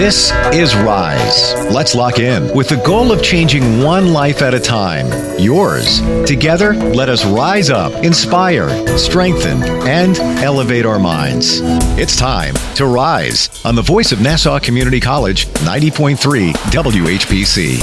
This is Rise. Let's lock in with the goal of changing one life at a time. Yours. Together, let us rise up, inspire, strengthen, and elevate our minds. It's time to Rise on the voice of Nassau Community College, 90.3 WHPC.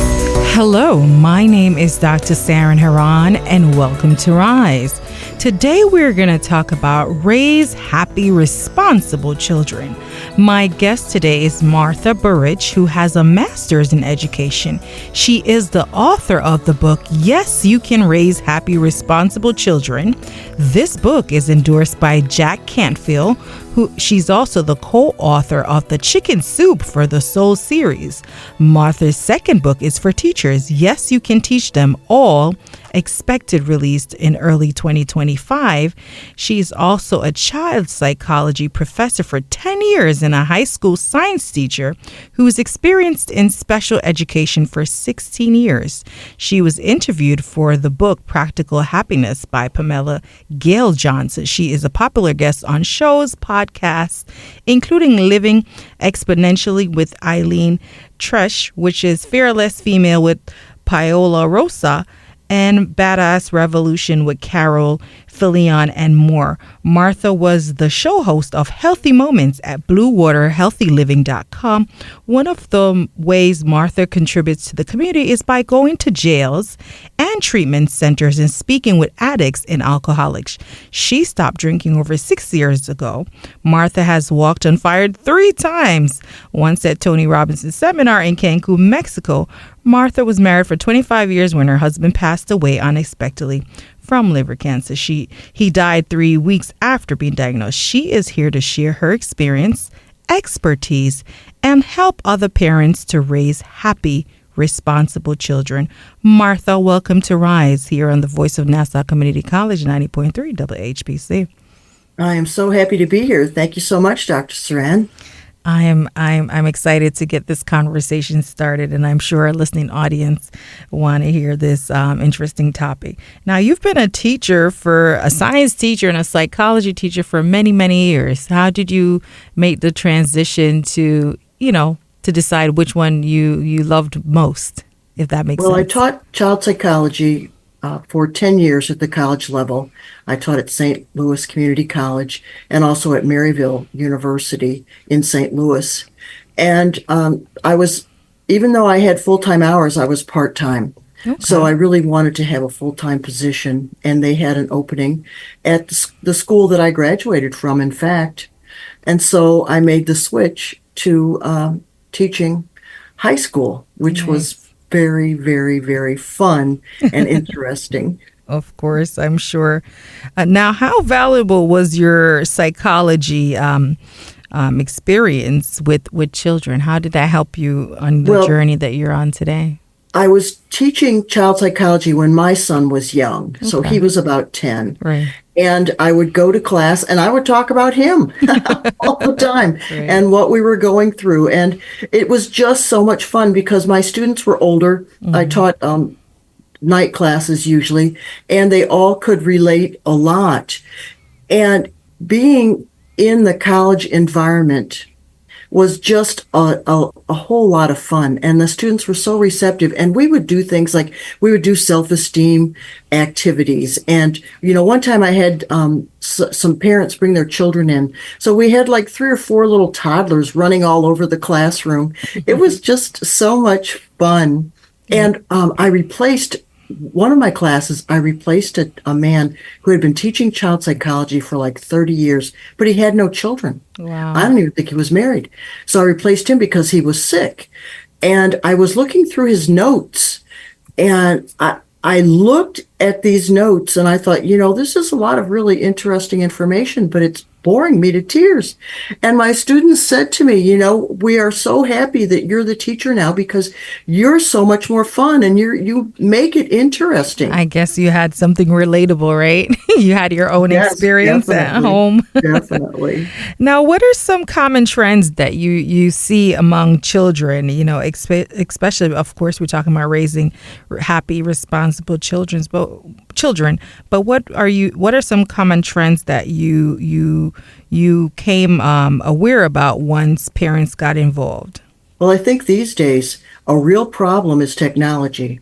Hello, my name is Dr. Saran Heron, and welcome to Rise. Today we're going to talk about raise happy, responsible children. My guest today is Martha Burich, who has a master's in education. She is the author of the book, Yes, You Can Raise Happy, Responsible Children. This book is endorsed by Jack Canfield, who she's also the co-author of the Chicken Soup for the Soul series. Martha's second book is for teachers, Yes, You Can Teach Them All, expected released in early 2025. She's also a child psychology professor for 10 years and a high school science teacher who's experienced in special education for 16 years. She was interviewed for the book Practical Happiness by Pamela Gail Johnson. She is a popular guest on shows, podcasts, including Living Exponentially with Eileen Tresh, which is Fearless Female with Paola Rosa, and Badass Revolution with Carol Filion, and more. Martha was the show host of Healthy Moments at BlueWaterHealthyLiving.com. One of the ways Martha contributes to the community is by going to jails and treatment centers and speaking with addicts and alcoholics. She stopped drinking over 6 years ago. Martha has walked on fire 3 times, once at Tony Robbins' seminar in Cancun, Mexico. Martha was married for 25 years when her husband passed away unexpectedly from liver cancer. He died 3 weeks after being diagnosed. She is here to share her experience, expertise, and help other parents to raise happy, responsible children. Martha, welcome to Rise here on the voice of Nassau Community College, 90.3 WHPC. I am so happy to be here. Thank you so much, Dr. Saran. I'm excited to get this conversation started, and I'm sure our listening audience want to hear this interesting topic. Now, you've been a science teacher and a psychology teacher for many, many years. How did you make the transition to decide which one you loved most, if that makes sense? Well, I taught child psychology for 10 years at the college level. I taught at St. Louis Community College and also at Maryville University in St. Louis. And even though I had full-time hours, I was part-time. Okay. So I really wanted to have a full-time position, and they had an opening at the school that I graduated from, in fact. And so I made the switch to teaching high school, which was very, very, very fun and interesting. Of course, I'm sure. Now, how valuable was your psychology experience with children? How did that help you on the journey that you're on today? I was teaching child psychology when my son was young, so he was about 10. Right. And I would go to class and I would talk about him all the time and what we were going through. And it was just so much fun because my students were older. Mm-hmm. I taught night classes usually, and they all could relate a lot. And being in the college environment was just a whole lot of fun. And the students were so receptive. And we would do things like we would do self-esteem activities. And, one time I had some parents bring their children in. So we had like 3 or 4 little toddlers running all over the classroom. It was just so much fun. And I replaced one of my classes, I replaced a man who had been teaching child psychology for like 30 years, but he had no children. Wow. I don't even think he was married. So I replaced him because he was sick. And I was looking through his notes, and I looked at these notes and I thought, this is a lot of really interesting information, but it's boring me to tears. And my students said to me, we are so happy that you're the teacher now because you're so much more fun and you make it interesting. I guess you had something relatable, right? You had your own experience at home. Definitely. Now, what are some common trends that you see among children, especially, of course, we're talking about raising happy, responsible children, but what are some common trends that you came aware about once parents got involved? Well, I think these days a real problem is technology.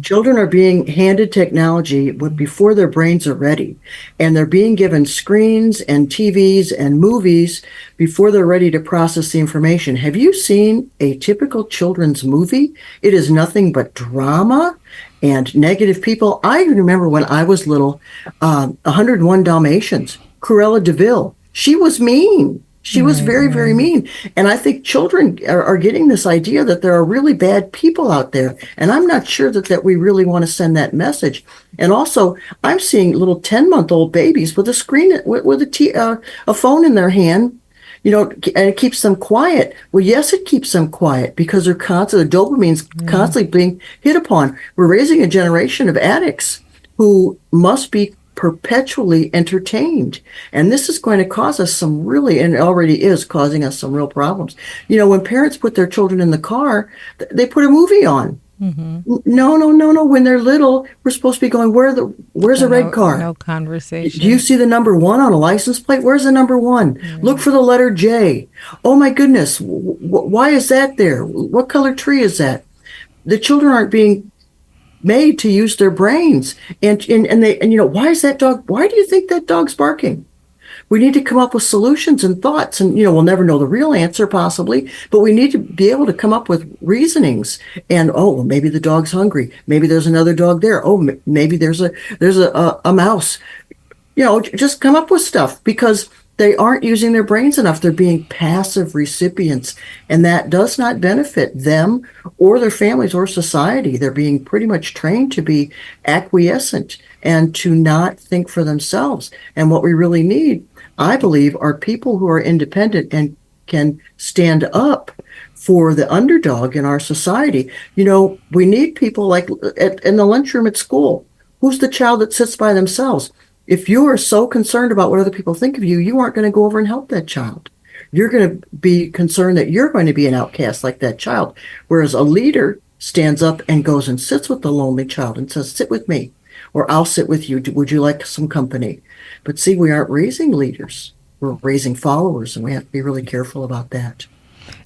Children are being handed technology before their brains are ready, and they're being given screens and TVs and movies before they're ready to process the information. Have you seen a typical children's movie? It is nothing but drama and negative people. I remember when I was little, 101 Dalmatians, Cruella de Vil. She was mean. She was very, very mean. And I think children are getting this idea that there are really bad people out there. And I'm not sure that we really want to send that message. And also, I'm seeing little 10-month-old babies with a screen, with a phone in their hand, and it keeps them quiet. Well, yes, it keeps them quiet because the dopamine's constantly being hit upon. We're raising a generation of addicts who must be perpetually entertained. And this is going to cause us and it already is causing us some real problems. When parents put their children in the car, they put a movie on. No. When they're little, we're supposed to be going, where's a red car? No conversation. Do you see the number 1 on a license plate? Where's the number 1? Look for the letter J. Oh my goodness. Why is that there? What color tree is that? The children aren't being made to use their brains. And why is that dog? Why do you think that dog's barking? We need to come up with solutions and thoughts, and we'll never know the real answer possibly, but we need to be able to come up with reasonings. And well, maybe the dog's hungry. Maybe there's another dog there. Oh, maybe there's a mouse. Just come up with stuff because they aren't using their brains enough. They're being passive recipients, and that does not benefit them or their families or society. They're being pretty much trained to be acquiescent and to not think for themselves. And what we really need, I believe, are people who are independent and can stand up for the underdog in our society. We need people like in the lunchroom at school. Who's the child that sits by themselves? If you are so concerned about what other people think of you, you aren't going to go over and help that child. You're going to be concerned that you're going to be an outcast like that child. Whereas a leader stands up and goes and sits with the lonely child and says, sit with me, or I'll sit with you. Would you like some company? But see, we aren't raising leaders. We're raising followers, and we have to be really careful about that.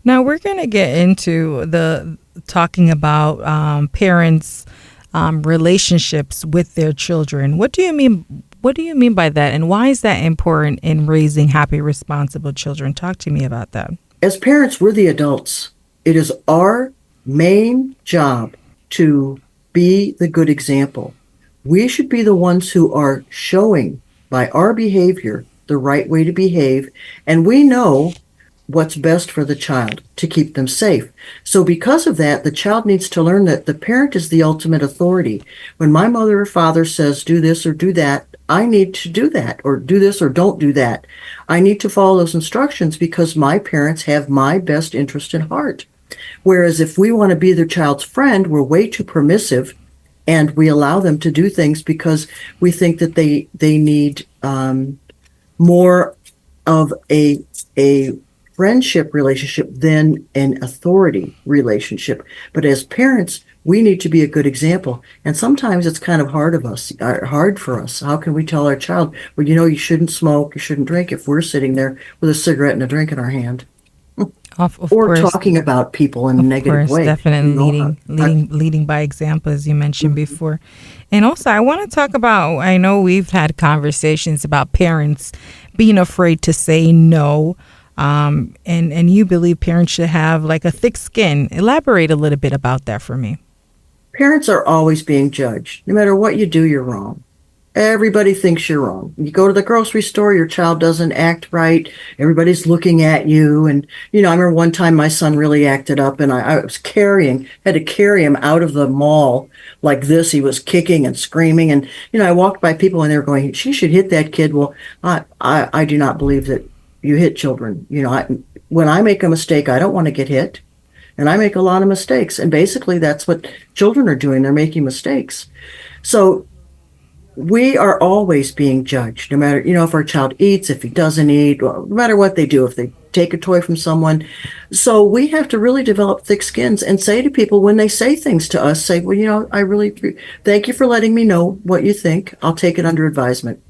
Now we're going to get into talking about parents' relationships with their children. What do you mean? What do you mean by that? And why is that important in raising happy, responsible children? Talk to me about that. As parents, we're the adults. It is our main job to be the good example. We should be the ones who are showing by our behavior the right way to behave. And we know what's best for the child to keep them safe. So because of that, the child needs to learn that the parent is the ultimate authority. When my mother or father says, do this or do that, I need to do that, or do this or don't do that. I need to follow those instructions because my parents have my best interest in heart. Whereas if we want to be their child's friend, we're way too permissive, and we allow them to do things because we think that they need more of a friendship relationship than an authority relationship. But as parents, we need to be a good example. And sometimes it's kind of hard for us. How can we tell our child, well, you shouldn't smoke, you shouldn't drink, if we're sitting there with a cigarette and a drink in our hand? Of or course, talking about people in a negative way. Definitely leading by example, as you mentioned before. And also, I want to talk about, I know we've had conversations about parents being afraid to say no. And you believe parents should have like a thick skin. Elaborate a little bit about that for me. Parents are always being judged. No matter what you do, you're wrong. Everybody thinks you're wrong. You go to the grocery store, your child doesn't act right. Everybody's looking at you. And, I remember one time my son really acted up, and I had to carry him out of the mall like this. He was kicking and screaming. And, I walked by people and they were going, she should hit that kid. Well, I do not believe that you hit children. When I make a mistake, I don't want to get hit. And I make a lot of mistakes. And basically that's what children are doing. They're making mistakes. So we are always being judged, no matter, if our child eats, if he doesn't eat, no matter what they do, if they take a toy from someone. So we have to really develop thick skins and say to people when they say things to us, say, well, I really thank you for letting me know what you think. I'll take it under advisement.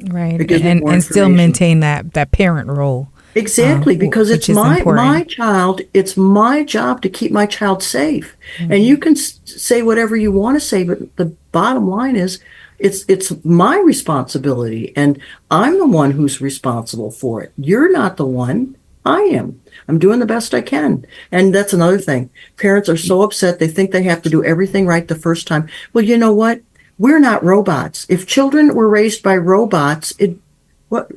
Right. And still maintain that parent role. Exactly, because it's which is my important. child. It's my job to keep my child safe. And you can say whatever you want to say, but the bottom line is, it's my responsibility, and I'm the one who's responsible for it. You're not the one. I am. I'm doing the best I can. And that's another thing. Parents are so upset they think they have to do everything right the first time. Well, you know what? We're not robots. If children were raised by robots, what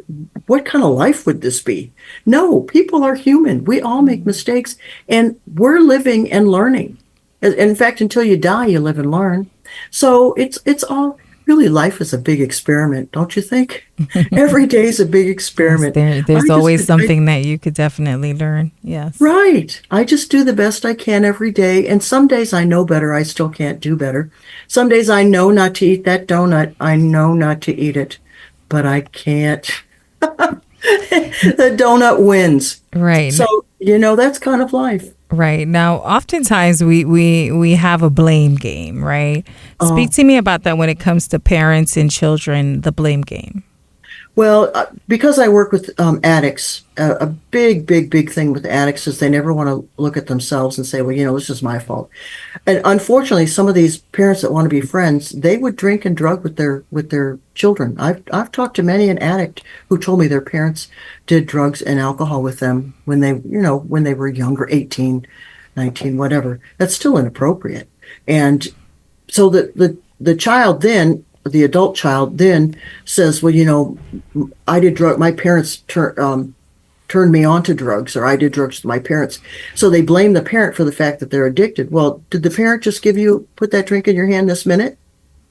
what kind of life would this be? No, people are human. We all make mistakes, and we're living and learning. In fact, until you die, you live and learn. So it's all really, life is a big experiment, don't you think? Every day is a big Yes, experiment. there's always something that you could definitely learn. Yes. Right. I just do the best I can every day. And some days I know better. I still can't do better. Some days I know not to eat that donut. I know not to eat it, but I can't. The donut wins. Right. So, that's kind of life. Right. Now, oftentimes we have a blame game, right? Speak Oh, to me about that when it comes to parents and children, the blame game. well, because I work with addicts, a big, big, big thing with addicts is they never want to look at themselves and say, well, this is my fault. And unfortunately, some of these parents that want to be friends, they would drink and drug with their children. I've talked to many an addict who told me their parents did drugs and alcohol with them when they were younger, 18, 19, whatever. That's still inappropriate. And so the child then, the adult child then says, well, I did drug. My parents turned me on to drugs, or I did drugs with my parents. So they blame the parent for the fact that they're addicted. Well, did the parent just put that drink in your hand this minute?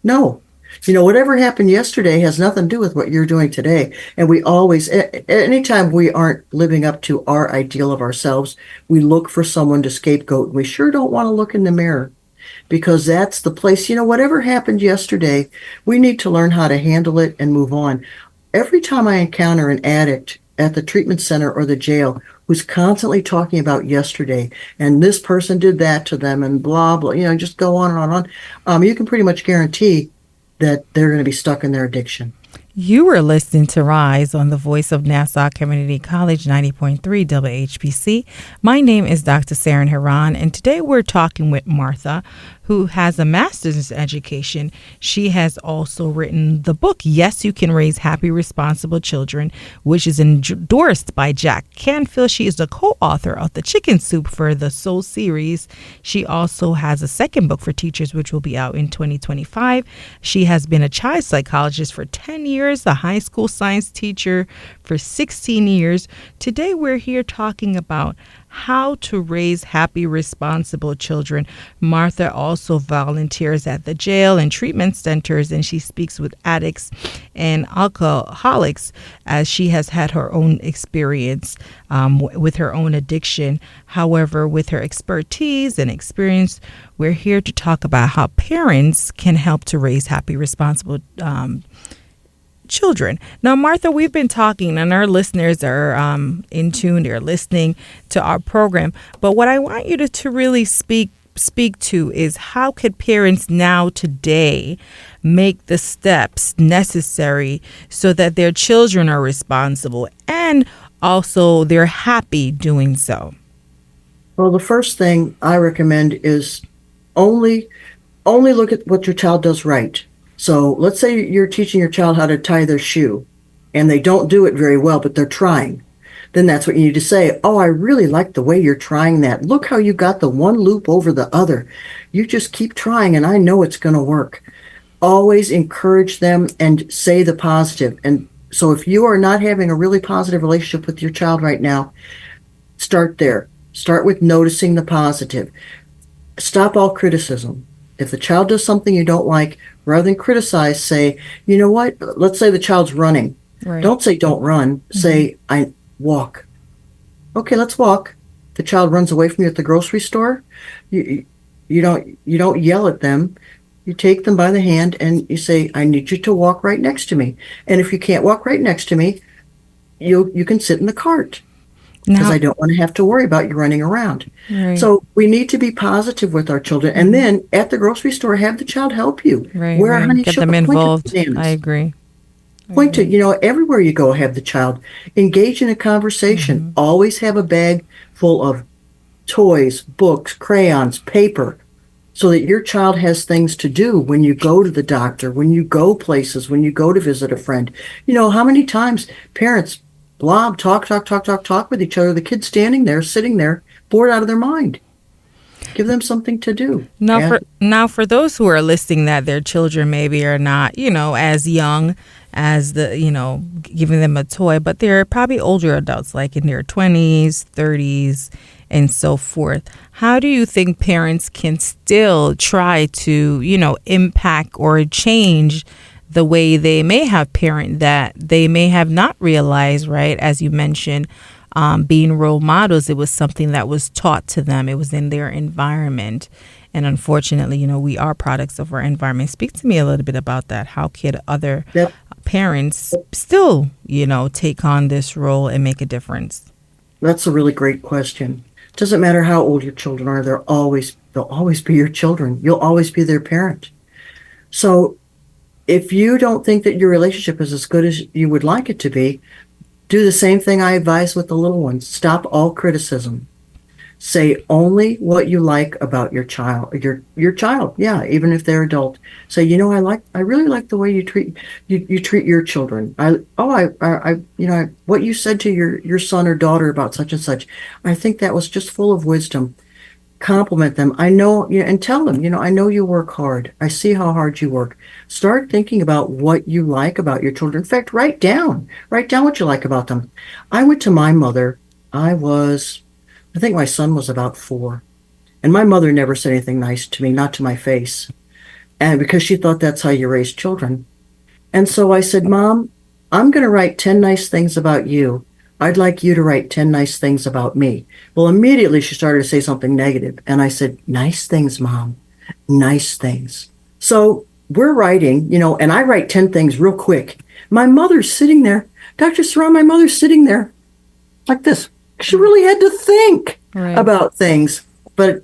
No. Whatever happened yesterday has nothing to do with what you're doing today. And we always, anytime we aren't living up to our ideal of ourselves, we look for someone to scapegoat. We sure don't want to look in the mirror, because that's the place, whatever happened yesterday, we need to learn how to handle it and move on. Every time I encounter an addict at the treatment center or the jail who's constantly talking about yesterday, and this person did that to them, and blah, blah, just go on and on and on, you can pretty much guarantee that they're going to be stuck in their addiction. You were listening to Rise on the Voice of Nassau Community College 90.3 WHPC. My name is Dr. Saran Heron, and today we're talking with Martha, who has a master's in education. She has also written the book, Yes, You Can Raise Happy, Responsible Children, which is endorsed by Jack Canfield. She is the co-author of the Chicken Soup for the Soul series. She also has a second book for teachers, which will be out in 2025. She has been a child psychologist for 10 years, a high school science teacher for 16 years. Today, we're here talking about how to raise happy, responsible children. Martha also volunteers at the jail and treatment centers, and she speaks with addicts and alcoholics as she has had her own experience with her own addiction. However, with her expertise and experience, we're here to talk about how parents can help to raise happy, responsible children. Now, Martha, we've been talking, and our listeners are in tune. They're listening to our program. But what I want you to really speak to is, how could parents now today make the steps necessary so that their children are responsible and also they're happy doing so? Well, the first thing I recommend is only look at what your child does right. So let's say you're teaching your child how to tie their shoe, and they don't do it very well, but they're trying. Then that's what you need to say. Oh, I really like the way you're trying that. Look how you got the one loop over the other. You just keep trying, and I know it's going to work. Always encourage them and say the positive. And so if you are not having a really positive relationship with your child right now, start there. Start with noticing the positive. Stop all criticism. If the child does something you don't like, rather than criticize, say, you know what? Let's say the child's running. Right. Don't say don't run. Mm-hmm. Say, I walk. Okay, let's walk. The child runs away from you at the grocery store. You don't yell at them. You take them by the hand and you say, I need you to walk right next to me. And if you can't walk right next to me, you can sit in the cart, because I don't want to have to worry about you running around. Right. So we need to be positive with our children. And then at the grocery store, have the child help you. Right. Where honey Get shook them a plank of involved. bananas. I agree. Point to, everywhere you go, have the child engage in a conversation. Always have a bag full of toys, books, crayons, paper, so that your child has things to do when you go to the doctor, when you go places, when you go to visit a friend. How many times parents blob, talk with each other, the kid's standing there, sitting there, bored out of their mind. Give them something to do. For those who are listening that their children maybe are not, as young as giving them a toy, but they're probably older adults, like in their 20s, 30s, and so forth. How do you think parents can still try to, impact or change the way they may have parent that they may have not realized, right? As you mentioned, being role models, it was something that was taught to them. It was in their environment. And unfortunately, we are products of our environment. Speak to me a little bit about that. How could other parents still, take on this role and make a difference? That's a really great question. Doesn't matter how old your children are, they'll always be your children. You'll always be their parent. So if you don't think that your relationship is as good as you would like it to be, do the same thing I advise with the little ones. Stop all criticism. Say only what you like about your child. Your child, yeah, even if they're adult. Say, I really like the way you treat your children. What you said to your son or daughter about such and such, I think that was just full of wisdom. Compliment them. I know, and tell them, I know you work hard. I see how hard you work. Start thinking about what you like about your children. In fact, write down what you like about them. I went to my mother. I think my son was about 4. And my mother never said anything nice to me, not to my face. And because she thought that's how you raise children. And so I said, Mom, I'm going to write 10 nice things about you. I'd like you to write 10 nice things about me. Well, immediately she started to say something negative. And I said, nice things, Mom, nice things. So we're writing, and I write 10 things real quick. My mother's sitting there. Dr. Saran, my mother's sitting there like this. She really had to think about things. But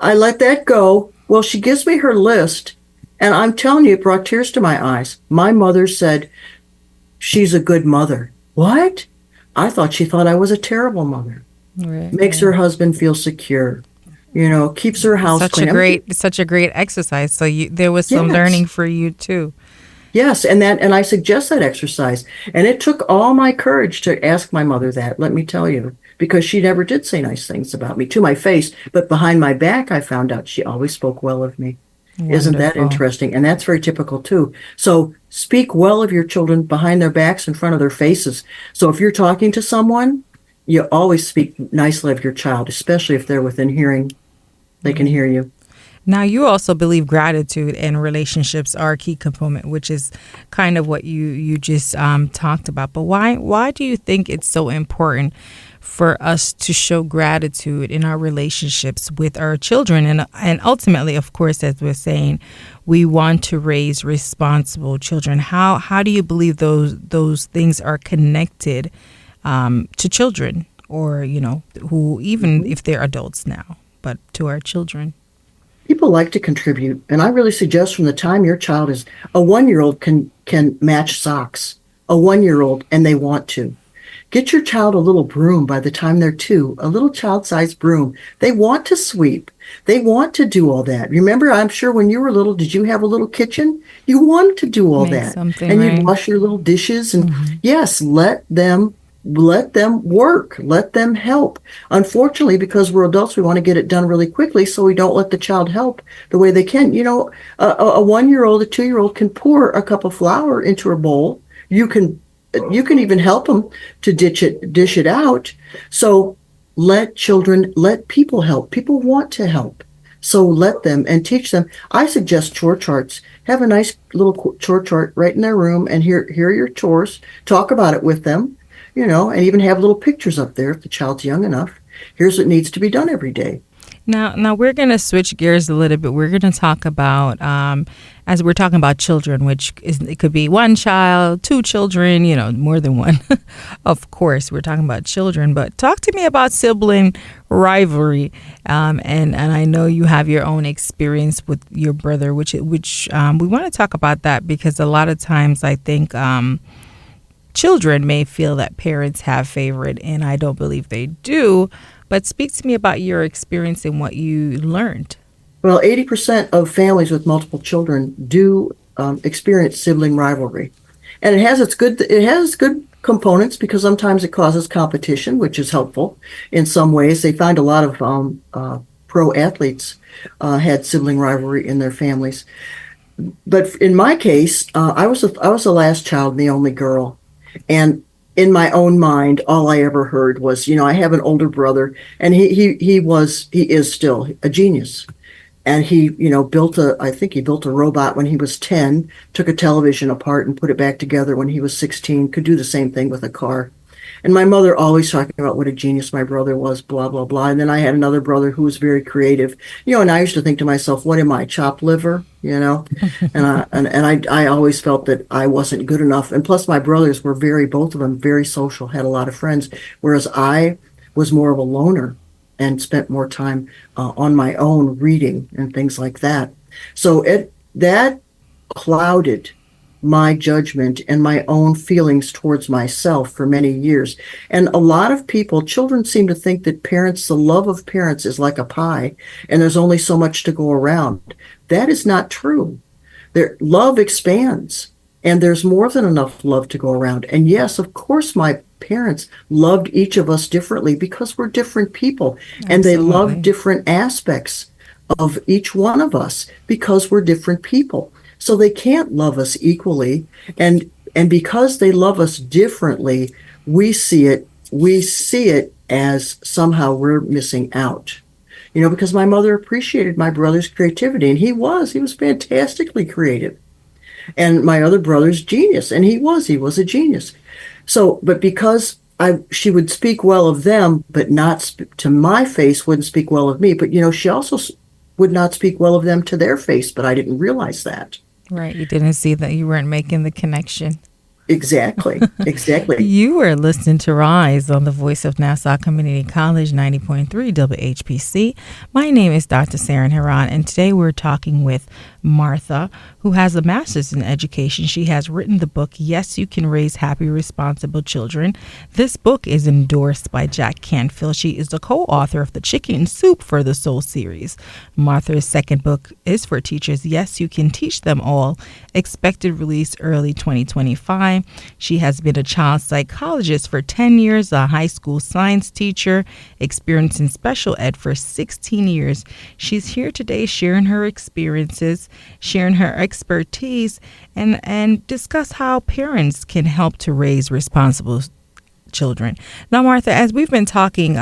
I let that go. Well, she gives me her list. And I'm telling you, it brought tears to my eyes. My mother said, she's a good mother. What? I thought she thought I was a terrible mother. Right. Makes her husband feel secure. Keeps her house clean. Such a great exercise. So there was some learning for you too. Yes, and I suggest that exercise. And it took all my courage to ask my mother that, let me tell you, because she never did say nice things about me to my face, but behind my back I found out she always spoke well of me. Wonderful. Isn't that interesting? And that's very typical too. So speak well of your children behind their backs, in front of their faces. So if you're talking to someone, you always speak nicely of your child, especially if they're within hearing. They can hear you. Now, you also believe gratitude and relationships are a key component, which is kind of what you just talked about. But why do you think it's so important for us to show gratitude in our relationships with our children? And ultimately, of course, as we're saying, we want to raise responsible children. How do you believe those things are connected to children, or, who, even if they're adults now, but to our children? People like to contribute, and I really suggest from the time your child is a 1-year-old can match socks, a 1-year-old, and they want to. Get your child a little broom by the time they're 2, a little child-sized broom. They want to sweep. They want to do all that. Remember, I'm sure when you were little, did you have a little kitchen? You wanted to do all that. And you'd wash your little dishes. And yes, let them work. Let them help. Unfortunately, because we're adults, we want to get it done really quickly, so we don't let the child help the way they can. A 1-year-old, a 2-year-old can pour a cup of flour into a bowl. You can even help them to dish it out. So let people help. People want to help. So let them and teach them. I suggest chore charts. Have a nice little chore chart right in their room, and here are your chores. Talk about it with them. And even have little pictures up there if the child's young enough. Here's what needs to be done every day. Now we're going to switch gears a little bit. We're going to talk about, as we're talking about children, which is, it could be one child, two children, more than one. Of course, we're talking about children, but talk to me about sibling rivalry. And I know you have your own experience with your brother, which we want to talk about that, because a lot of times I think children may feel that parents have favorite, and I don't believe they do. But speak to me about your experience and what you learned. Well, 80% of families with multiple children do experience sibling rivalry. And it has good components, because sometimes it causes competition, which is helpful in some ways. They find a lot of pro athletes had sibling rivalry in their families. But in my case, I was the last child and the only girl. And in my own mind, all I ever heard was, I have an older brother, and he is still a genius. And he, I think he built a robot when he was 10, took a television apart and put it back together when he was 16, could do the same thing with a car. And my mother always talking about what a genius my brother was, blah, blah, blah. And then I had another brother who was very creative, and I used to think to myself, what am I, chopped liver, and I always felt that I wasn't good enough. And plus my brothers were both of them very social, had a lot of friends, whereas I was more of a loner and spent more time on my own reading and things like that. So that clouded my judgment and my own feelings towards myself for many years. And a lot of children seem to think that the love of parents is like a pie, and there's only so much to go around. That is not true. Love expands, and there's more than enough love to go around. And yes, of course, my parents loved each of us differently, because we're different people. Absolutely. And they loved different aspects of each one of us, because we're different people. So they can't love us equally, and because they love us differently, we see it as somehow we're missing out. Because my mother appreciated my brother's creativity, and he was fantastically creative. And my other brother's genius, and he was a genius. So, but because she would speak well of them, but not to my face, wouldn't speak well of me. But she also would not speak well of them to their face, but I didn't realize that. Right. You didn't see that, you weren't making the connection. Exactly. You were listening to Rise on the Voice of Nassau Community College, 90.3 WHPC. My name is Dr. Saran Heron, and today we're talking with Martha, who has a master's in education. She has written the book, Yes, You Can Raise Happy, Responsible Children. This book is endorsed by Jack Canfield. She is the co-author of the Chicken Soup for the Soul series. Martha's second book is for teachers, Yes, You Can Teach Them All, expected release early 2025. She has been a child psychologist for 10 years, a high school science teacher, experienced in special ed for 16 years. She's here today sharing her experiences, sharing her expertise, and discuss how parents can help to raise responsible children. Now, Martha, as we've been talking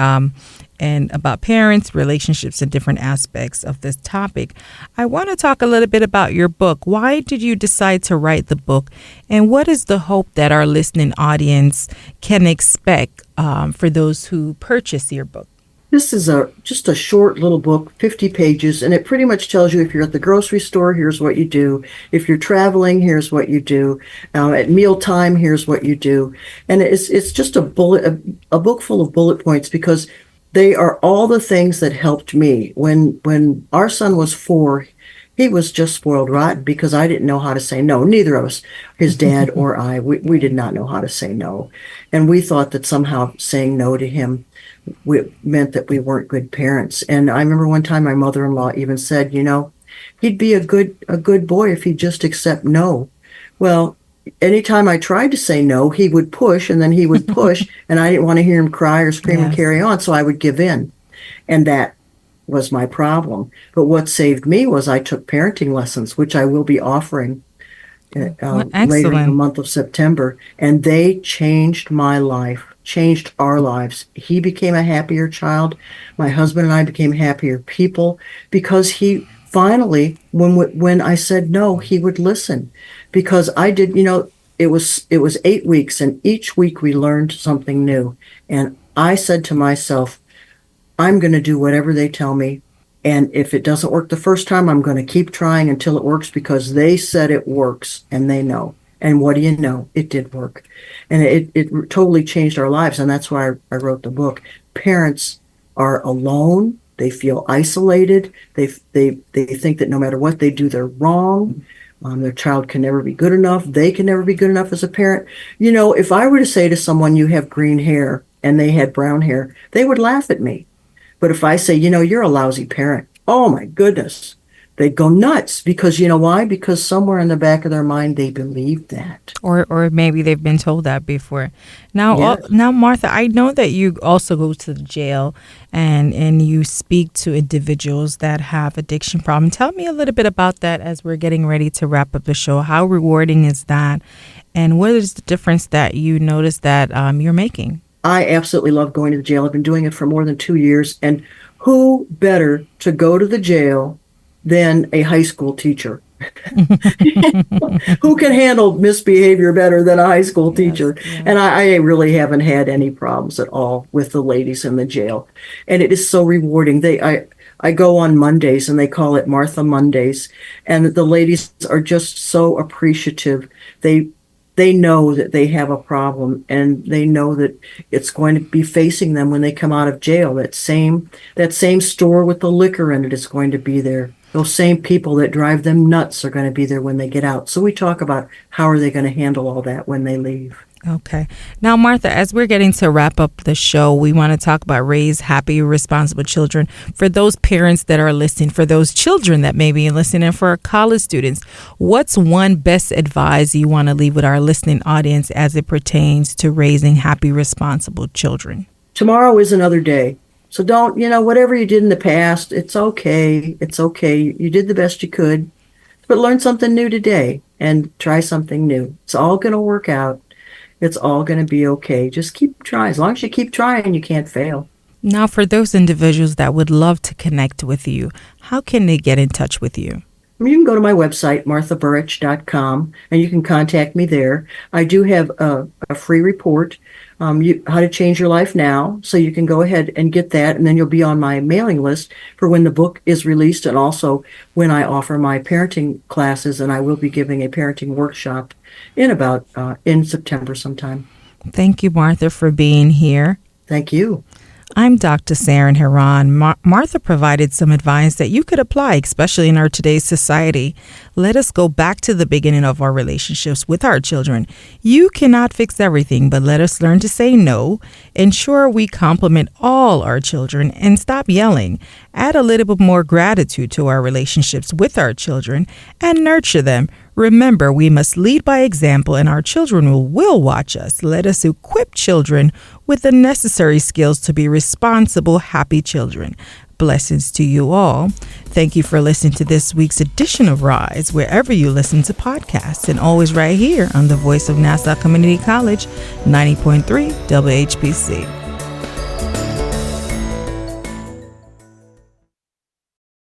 and about parents, relationships, and different aspects of this topic, I want to talk a little bit about your book. Why did you decide to write the book, and what is the hope that our listening audience can expect for those who purchase your book? This is just a short little book, 50 pages, and it pretty much tells you if you're at the grocery store, here's what you do. If you're traveling, here's what you do. At mealtime, here's what you do. And it's just a book full of bullet points, because they are all the things that helped me. When our son was 4, he was just spoiled rotten, because I didn't know how to say no. Neither of us, his dad or I, we did not know how to say no. And we thought that somehow saying no to him meant that we weren't good parents. And I remember one time my mother-in-law even said, he'd be a good boy if he'd just accept no. Well, anytime I tried to say no, he would push, and then he would push, and I didn't want to hear him cry or scream and carry on, so I would give in. And that was my problem. But what saved me was I took parenting lessons, which I will be offering later in the month of September, and they changed my life, changed our lives. He became a happier child. My husband and I became happier people, because he finally, when I said no, he would listen, because I did, it was 8 weeks, and each week we learned something new. And I said to myself, I'm going to do whatever they tell me. And if it doesn't work the first time, I'm going to keep trying until it works because they said it works and they know. And what do you know? It did work. And it totally changed our lives. And that's why I wrote the book. Parents are alone. They feel isolated. They think that no matter what they do, they're wrong. Their child can never be good enough. They can never be good enough as a parent. You know, if I were to say to someone, you have green hair, and they had brown hair, they would laugh at me. But if I say, you know, you're a lousy parent, oh my goodness, they'd go nuts. Because you know why? Because somewhere in the back of their mind, they believe that. Or maybe they've been told that before. Now, Yes. now, Martha, I know that you also go to the jail and you speak to individuals that have addiction problems. Tell me a little bit about that as we're getting ready to wrap up the show. How rewarding is that? And what is the difference that you notice that you're making? I absolutely love going to the jail. I've been doing it for more than 2 years. And who better to go to the jail than a high school teacher? Who can handle misbehavior better than a high school teacher? Yes. And I really haven't had any problems at all with the ladies in the jail. And it is so rewarding. I go on Mondays and they call it Martha Mondays. And the ladies are just so appreciative. They know that they have a problem and they know that it's going to be facing them when they come out of jail. That same store with the liquor in it is going to be there. Those same people that drive them nuts are going to be there when they get out. So we talk about how are they going to handle all that when they leave. Okay. Now, Martha, as we're getting to wrap up the show, we want to talk about raise happy, responsible children. For those parents that are listening, for those children that may be listening, and for college students, what's one best advice you want to leave with our listening audience as it pertains to raising happy, responsible children? Tomorrow is another day. So don't, whatever you did in the past, it's okay. It's okay. You did the best you could, but learn something new today and try something new. It's all going to work out. It's all going to be okay. Just keep trying. As long as you keep trying, you can't fail. Now, for those individuals that would love to connect with you, how can they get in touch with you? You can go to my website, marthaburich.com, and you can contact me there. I do have a free report, how to change your life now. So you can go ahead and get that, and then you'll be on my mailing list for when the book is released and also when I offer my parenting classes, and I will be giving a parenting workshop in September sometime. Thank you, Martha, for being here. Thank you. I'm Dr. Saran Heron. Martha provided some advice that you could apply, especially in our today's society. Let us go back to the beginning of our relationships with our children. You cannot fix everything, but let us learn to say no. Ensure we compliment all our children and stop yelling. Add a little bit more gratitude to our relationships with our children and nurture them. Remember, we must lead by example, and our children will watch us. Let us equip children with the necessary skills to be responsible, happy children. Blessings to you all. Thank you for listening to this week's edition of Rise, wherever you listen to podcasts, and always right here on the voice of Nassau Community College, 90.3 WHPC.